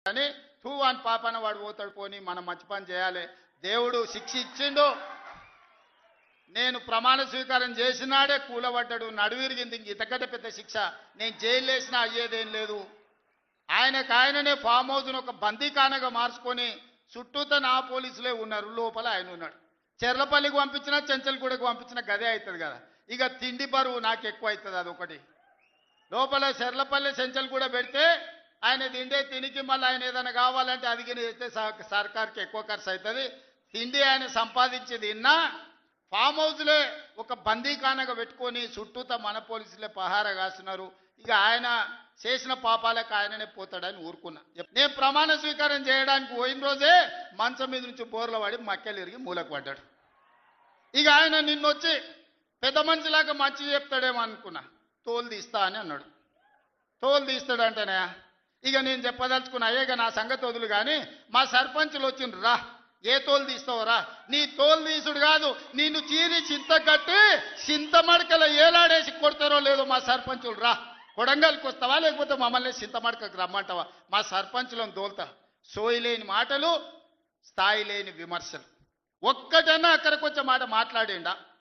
కానీ తూ అని పాపన వాడు పోతాడు పోని మనం మంచి పని చేయాలి దేవుడు శిక్ష ఇచ్చిండు నేను ప్రమాణ స్వీకారం చేసినాడే కూలబడ్డాడు నడువిరిగింది ఇంతకంటే పెద్ద శిక్ష నేను జైలు వేసినా అయ్యేదేం లేదు ఆయననే ఫామ్ హౌస్ను ఒక బందీఖానగా మార్చుకొని చుట్టూతో నా పోలీసులే ఉన్నారు లోపల ఆయన ఉన్నాడు చెర్లపల్లికి పంపించినా చెంచల్గూడకు పంపించినా గదే అవుతుంది కదా ఇక తిండి బరువు నాకు ఎక్కువ అవుతుంది అదొకటి లోపల చెర్లపల్లి చెంచల్గూడ పెడితే ఆయన తిండే తినికి మళ్ళీ ఆయన ఏదైనా కావాలంటే అదిగిన చేస్తే సర్కార్కి ఎక్కువ ఖర్చు అవుతుంది తిండి ఆయన సంపాదించేది ఇన్నా ఫామ్ హౌస్లే ఒక బందీఖానగా పెట్టుకొని చుట్టూతో మన పోలీసులే పహారా కాస్తున్నారు ఇక ఆయన చేసిన పాపాలకు ఆయననే పోతాడని ఊరుకున్నా నేను ప్రమాణ స్వీకారం చేయడానికి పోయిన రోజే మంచం మీద నుంచి బోర్ల పడి మక్కెలు ఇరిగి మూలకు పడ్డాడు ఇక ఆయన నిన్నొచ్చి పెద్ద మనిషిలాగా మంచి చెప్తాడేమో అనుకున్నా తోలు తీస్తా అని అన్నాడు తోలు తీస్తాడంటేనే ఇక నేను చెప్పదలుచుకున్నా అయ్యేగా నా సంగతి వదులు కానీ మా సర్పంచులు వచ్చిండ్రు రా ఏ తోలు తీస్తావురా నీ తోలు తీసుడు కాదు నిన్ను చీరి చింత కట్టి చింతమడకల ఏలాడేసి కొడతారో లేదో మా సర్పంచులు రా కొడంగల్కి వస్తావా లేకపోతే మమ్మల్ని చింతమడకకు రమ్మంటావా మా సర్పంచులను తోలుతా సోయి లేని మాటలు స్థాయి లేని విమర్శలు ఒక్కటన్నా అక్కడికి వచ్చే మాట మాట్లాడిండా